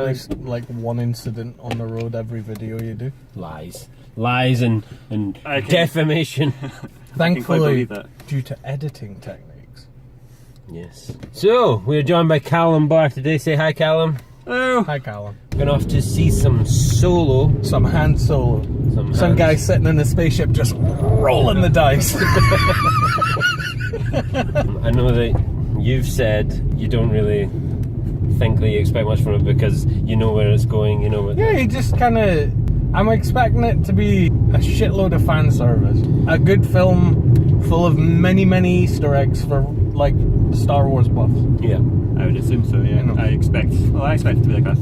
least like one incident on the road every video you do. Lies and defamation. Thankfully, due to editing techniques. Yes. So we're joined by Calum Barr today. Say hi, Calum. Hello. Hi, Calum. Going off to see some Solo. Some Han Solo. Some guy sitting in a spaceship just rolling the dice. I know that you've said you don't really think that you expect much from it because you know where it's going, you know what... Yeah, you just kind of... I'm expecting it to be a shitload of fan service. A good film full of many, many Easter eggs for, like, Star Wars buffs. Yeah. I would assume so, yeah. I expect it to be like a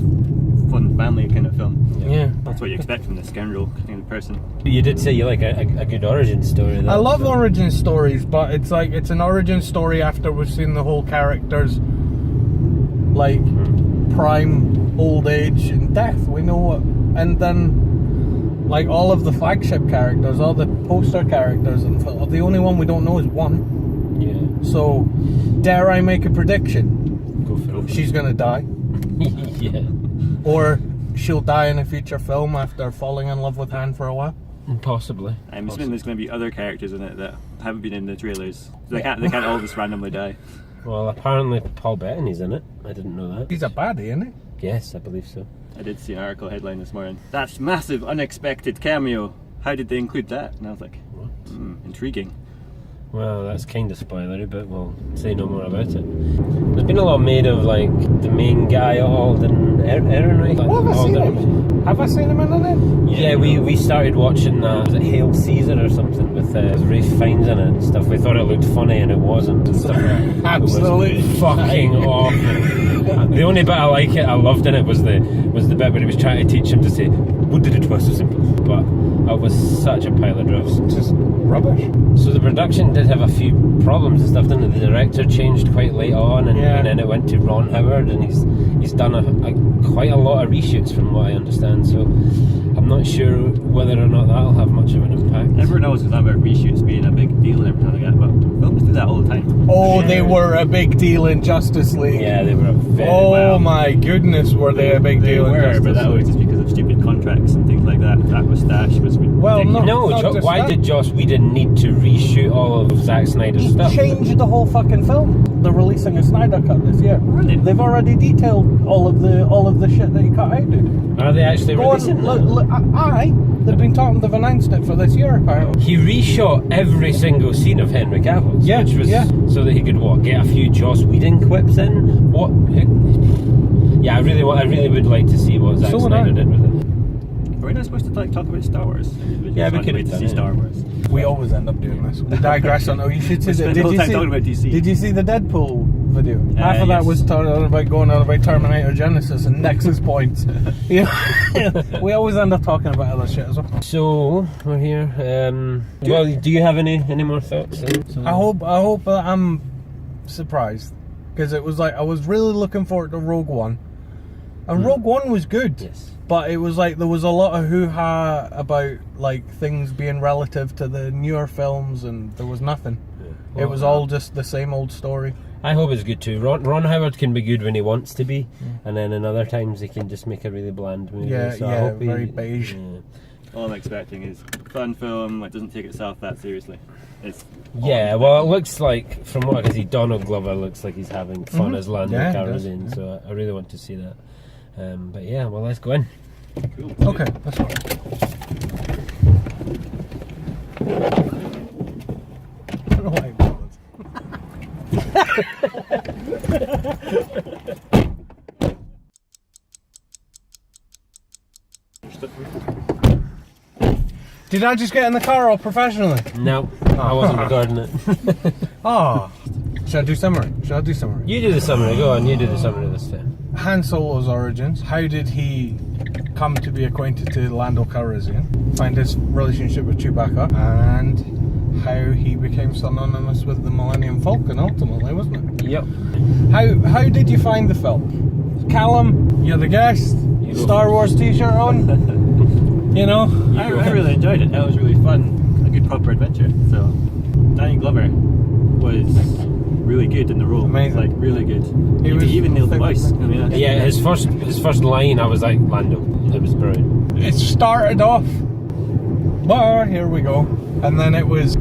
fun family kind of film. Yeah. That's what you expect from the scoundrel kind of person. You did say you like a good origin story though. I love origin stories, but it's like, it's an origin story after we've seen the whole character's, like, prime, old age, and death. We know what... And then... like all of the flagship characters, all the poster characters, and the only one we don't know is one. Yeah. So, dare I make a prediction? Go for it. She's gonna die. Yeah. Or she'll die in a future film after falling in love with Han for a while. Possibly. I'm assuming there's going to be other characters in it that haven't been in the trailers. They can't all just randomly die. Well, apparently Paul Bettany's in it. I didn't know that. He's a baddie, isn't he? Yes, I believe so. I did see an article headline this morning. That's massive, unexpected cameo. How did they include that? And I was like, what? Intriguing. Well, that's kind of spoilery, but we'll say no more about it. There's been a lot made of, like, the main guy, Alden Ehrenreich. What have I seen him? Have I seen him in it? Yeah, we started watching that. Was it Hail Caesar or something with Ralph Fiennes in it and stuff. We thought it looked funny and it wasn't. And stuff. Absolutely it was fucking awful. The only bit I loved in it was the bit where he was trying to teach him to say, "What did it was so simple?" But it was such a pile of dross. Just rubbish. So the production did have a few problems and stuff, didn't it? The director changed quite late on, and then it went to Ron Howard, and he's done quite a lot of reshoots from what I understand. So I'm not sure whether or not that'll have much of an impact. Everyone knows about reshoots being a big deal and everything like that, but films do that all the time. Oh, they were a big deal in Justice League. Yeah, they were very Oh my goodness, were they a big deal in Justice League? But that was just because of stupid contracts and things like that. That mustache was ridiculous. Why did Joss Whedon need to reshoot all of Zack Snyder's stuff? He changed the whole fucking film. They're releasing a Snyder cut this year. Really? They've already detailed all of the shit that he cut out, dude. Are they actually releasing that? They've announced it for this year, apparently. He reshot every single scene of Henry Cavill's, which was so that he could get a few Joss Whedon clips in. What? Yeah, I really would like to see what Zack Snyder did with it. We're not supposed to talk about Star Wars. We could have see Star Wars. We always end up doing this. We digress on. Oh, you should see the. Did you see the Deadpool video? Half of that was going on about Terminator Genesis and Nexus points. Yeah, we always end up talking about other shit as well. So we're here. Do you have any more thoughts? I hope that I'm surprised, because it was like I was really looking forward to Rogue One, and Rogue One was good. Yes. But it was like there was a lot of hoo-ha about like things being relative to the newer films, and there was nothing. Yeah. Well, it was all just the same old story. I hope it's good too. Ron Howard can be good when he wants to be, and then in other times he can just make a really bland movie. So I hope very beige. Yeah. All I'm expecting is a fun film that doesn't take itself that seriously. Well, it looks like, from what I can see, Donald Glover looks like he's having fun as Lando Calrissian, so I really want to see that. But yeah, well, let's go in. Cool. Okay, let's go. I don't know why I Did I just get in the car all professionally? No, I wasn't recording it. Oh. Should I do summary? You do the summary, go on, you do the summary this time. Han Solo's origins. How did he come to be acquainted to Lando Calrissian? Find his relationship with Chewbacca, and how he became synonymous with the Millennium Falcon ultimately, wasn't it? Yep. How did you find the film? Callum, you're the guest. Star Wars t-shirt on. You know? I really enjoyed it. That was really fun. A good proper adventure. So, Danny Glover was really good in the role. Amazing. Like really good. He He was even nailed the voice. I mean, Yeah, his first line, I was like, Lando. It was brilliant. It started off, here we go, and then it was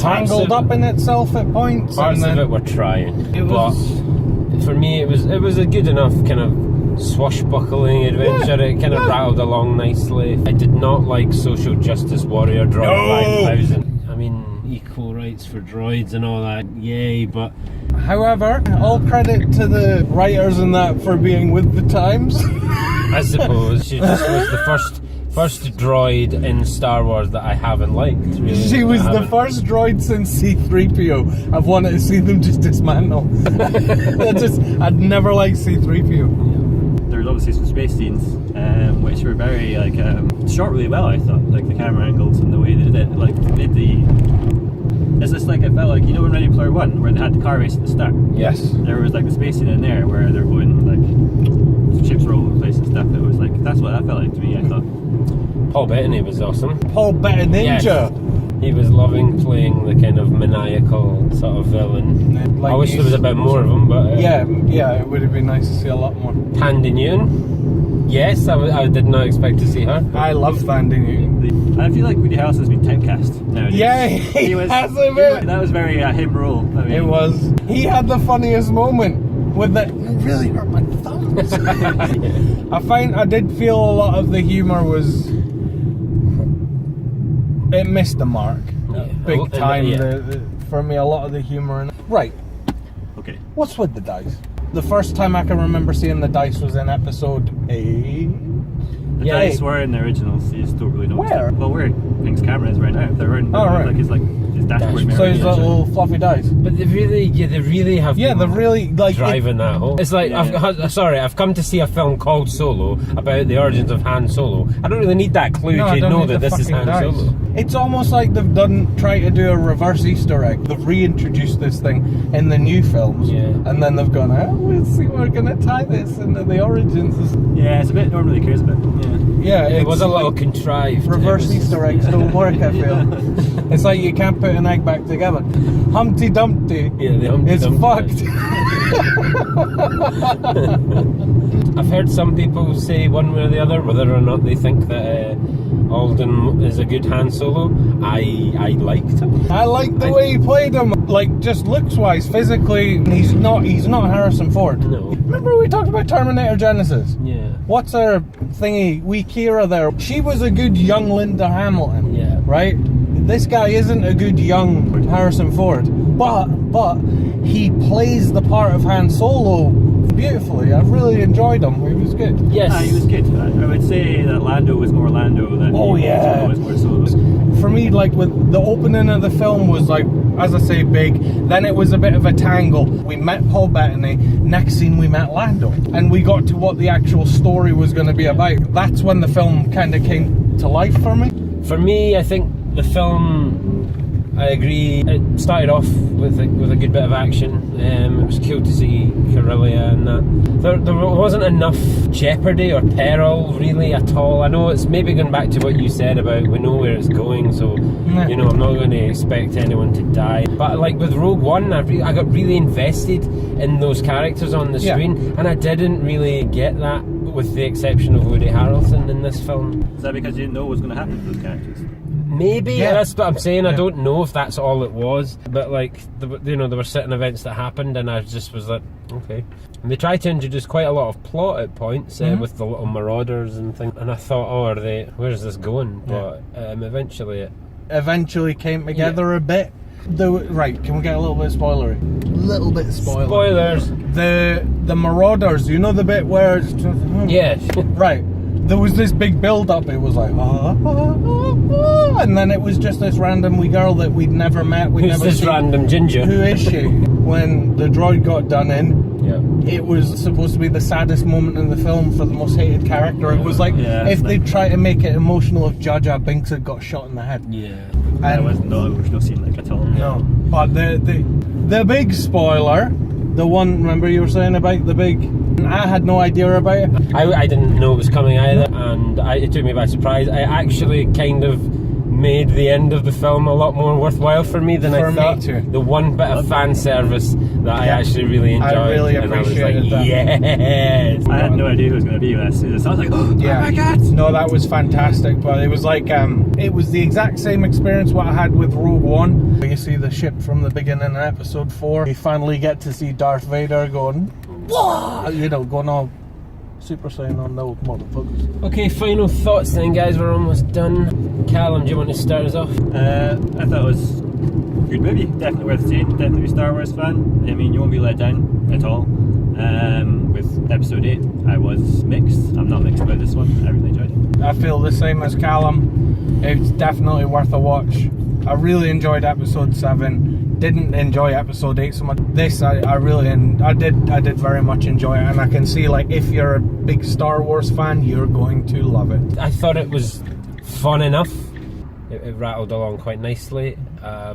tangled up in itself at points. Parts and then of it were trying, it was, but for me, it was a good enough kind of swashbuckling adventure. It kind of rattled along nicely. I did not like Social Justice Warrior Droid 5000. I mean, equal rights for droids and all that, yay, but however, all credit to the writers and that for being with the times. I suppose she just was the first droid in Star Wars that I haven't liked, really. She was the first droid since C-3PO. I've wanted to see them just dismantle. I'd never liked C-3PO. There's obviously some space scenes which were very like shot really well. I thought, like the camera angles and the way they did it, like made the. It's just like, I felt like, you know, in Ready Player One, where they had the car race at the start. Yes. There was like the space scene in there where they're going like ships roll in place and stuff. It was like, that's what that felt like to me. I thought. Paul Bettany was awesome. Paul Bettany Ninja. Yes. He was loving playing the kind of maniacal sort of villain. Like I wish there was a bit more of him, but yeah, it would have been nice to see a lot more. Tandy Newton. Yes, I did not expect to see her. I love Tandy Newton. I feel like Woody Harrelson has been typecast nowadays. Yeah, he has a bit. That was very him role. I mean, It was. He had the funniest moment with the. It really hurt my thumbs. I did feel a lot of the humour was. It missed the mark, big time. For me, a lot of the humour. Right. Okay. What's with the dice? The first time I can remember seeing the dice was in episode 8. The dice were in the originals. You just don't really know. Where? Well, where Pink's camera is right now. They're in. Right. Like his dashboard mirror. So he's got little fluffy dice. But they really have. Yeah, they're really like driving that home. It's like I've come to see a film called Solo about the origins of Han Solo. I don't really need that clue to know that this is Han Solo. It's almost like they've try to do a reverse Easter egg. They've reintroduced this thing in the new films, and then they've gone, we'll see, we're going to tie this into the origins. Yeah, it's a bit nobody cares about. Yeah, it was a little contrived. Reverse Easter eggs don't work, I feel. It's like you can't put an egg back together. Humpty Dumpty is fucked. I've heard some people say one way or the other whether or not they think that Alden is a good Han Solo. I liked him. I liked the way he played him, like just looks wise, physically. He's not Harrison Ford. No. Remember we talked about Terminator Genesis? Yeah. What's her thingy? Wee Kira there. She was a good young Linda Hamilton. Yeah. Right. This guy isn't a good young Harrison Ford, but he plays the part of Han Solo beautifully. I've really enjoyed him. He was good. Yes, he was good. I would say that Lando was more Lando than Solo was more Solo. For me, like with the opening of the film was like, as I say, big. Then it was a bit of a tangle. We met Paul Bettany. Next scene, we met Lando, and we got to what the actual story was going to be about. That's when the film kind of came to life for me. For me, I think the film, I agree, it started off with a good bit of action. It was cool to see Corellia and that. There wasn't enough jeopardy or peril really at all. I know it's maybe going back to what you said about we know where it's going, so I'm not going to expect anyone to die. But like with Rogue One, I got really invested in those characters on the screen, and I didn't really get that with the exception of Woody Harrelson in this film. Is that because you didn't know what was going to happen to those characters? Maybe, that's what I'm saying. I don't know if that's all it was, but like, there were certain events that happened, and I just was like, okay. And they tried to introduce quite a lot of plot at points with the little marauders and things, and I thought, where's this going? But eventually it came together a bit. Right, can we get a little bit spoilery? Little bit spoiler. Spoilers. The marauders, you know the bit where it's just, right. There was this big build-up. It was like, and then it was just this random wee girl that we'd never met. Who's this random ginger? Who is she? When the droid got done in, it was supposed to be the saddest moment in the film for the most hated character. It was like if they tried to make it emotional if Jar Jar Binks had got shot in the head. Yeah. There was no emotional scene like at all. No. But the big spoiler, the one, remember you were saying about the big... I had no idea about it. I didn't know it was coming either, and it took me by surprise. I actually kind of made the end of the film a lot more worthwhile for me than For I me thought. too. The one bit of fan service that I actually really enjoyed. I really and appreciated I was like, that. Yes! I had no idea who was going to be this. So I was like, oh my god! No, that was fantastic. But it was like, it was the exact same experience what I had with Rogue One. You see the ship from the beginning of episode 4. You finally get to see Darth Vader going, whoa! You know, going all Super Saiyan on those motherfuckers. Okay, final thoughts then, guys. We're almost done. Callum, do you want to start us off? I thought it was a good movie. Definitely worth seeing. Definitely a Star Wars fan. I mean, you won't be let down at all. With episode 8, I was mixed. I'm not mixed about this one. I really enjoyed it. I feel the same as Callum. It's definitely worth a watch. I really enjoyed episode 7. Didn't enjoy episode 8 so much. This I did very much enjoy it, and I can see, like, if you're a big Star Wars fan, you're going to love it. I thought it was fun enough. It rattled along quite nicely. I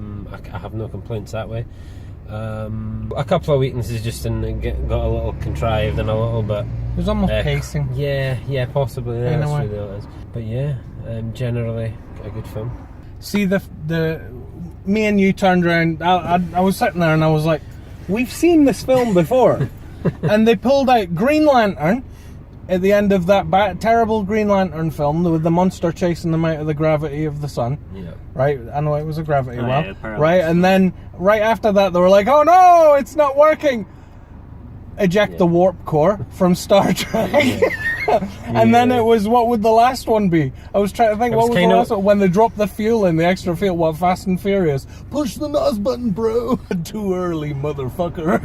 have no complaints that way. A couple of weaknesses just got a little contrived and a little bit. It was almost pacing. Yeah, possibly. Yeah, that's way. really what it is. But yeah, generally a good film. See, me and you turned around. I was sitting there and I was like, we've seen this film before. And they pulled out Green Lantern at the end of that terrible Green Lantern film with the monster chasing them out of the gravity of the sun. Yeah. Right? I know it was a gravity well. Yeah, right? And then right after that they were like, oh no, it's not working. Eject the warp core from Star Trek. And then it was, what would the last one be? I was trying to think, what was the last one? When they dropped the fuel in, the extra fuel, what, Fast and Furious? Push the NOS button, bro. Too early, motherfucker.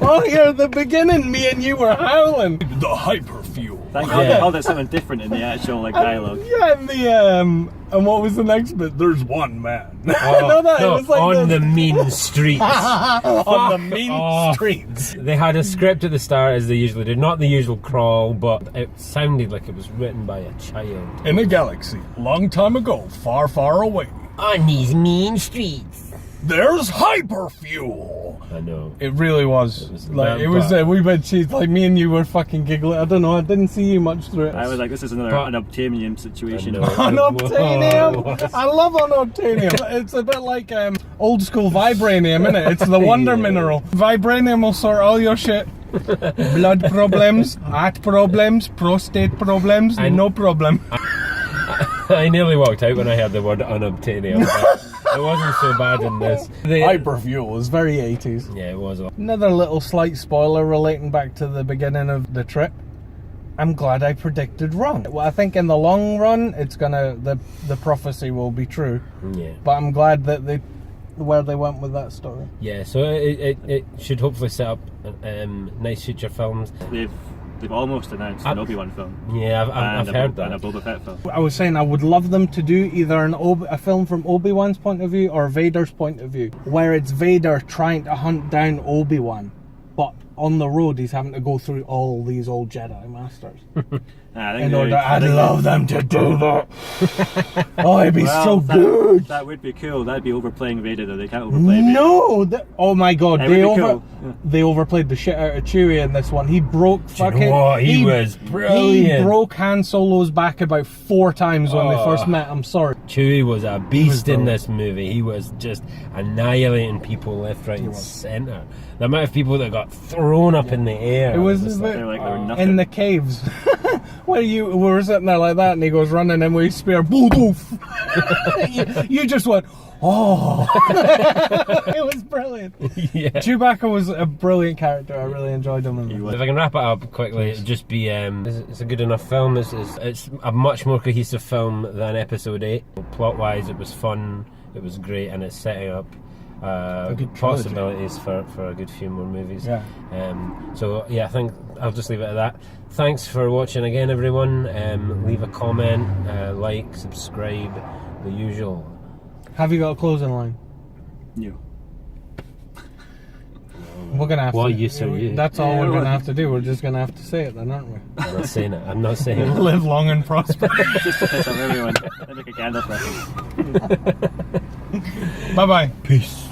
Oh, yeah, the beginning, me and you were howling. The hyper fuel. Thank God they called it something different in the actual dialogue. Yeah, and what was the next bit? There's one man. It was like on the mean streets. On the mean streets. They had a script at the start, as they usually do. Not the usual crawl, but it sounded like it was written by a child. In a galaxy, long time ago, far, far away. On these mean streets. There's hyper fuel. I know. It really was. It was a wee bit cheesy. Like, me and you were fucking giggling. I don't know. I didn't see you much through it. I was like, this is another unobtainium situation. Unobtainium. I love unobtainium. It's a bit like old school vibranium, isn't it? It's the wonder mineral. Vibranium will sort all your shit. Blood problems, heart problems, prostate problems, no problem. I nearly walked out when I heard the word unobtainium. It wasn't so bad in this. Hyperfuel was very 80s. Yeah, it was. Another little slight spoiler relating back to the beginning of the trip. I'm glad I predicted wrong. Well, I think in the long run, it's the prophecy will be true. Yeah. But I'm glad that where they went with that story. Yeah, so it should hopefully set up nice future films. They've almost announced an Obi-Wan film. Yeah, I've heard that. And a Boba Fett film. I was saying I would love them to do either a film from Obi-Wan's point of view or Vader's point of view, where it's Vader trying to hunt down Obi-Wan, but on the road he's having to go through all these old Jedi Masters. I'd love them to do that. Oh, it'd be so good. That would be cool. That'd be overplaying Vader, though. They can't overplay Vader. No! Oh my god, They overplayed the shit out of Chewie in this one. He broke fucking... You know what? He was brilliant. He broke Han Solo's back about 4 times when they first met. I'm sorry. Chewie was a beast in this movie. He was just annihilating people left, right and centre. The amount of people that got thrown up in the air. It was they were nothing. in the caves. Where we were sitting there like that and he goes running and we spear, boof, boof. you just went, oh. It was brilliant. Yeah. Chewbacca was a brilliant character. I really enjoyed him. If I can wrap it up quickly, it'd just be it's a good enough film. It's a much more cohesive film than episode 8. Plot wise, it was fun, it was great, and it's setting up possibilities for a good few more movies. Yeah. So yeah, I think I'll just leave it at that. Thanks for watching again, everyone. Leave a comment, like, subscribe, the usual. Have you got a closing line? No. We're gonna have well, to. you say you. That's all we're gonna have to do. We're just gonna have to say it then, aren't we? I'm not saying it. I'm not saying it. Live long and prosper. Just to piss off everyone. They make a Gandalf reference. Bye bye. Peace.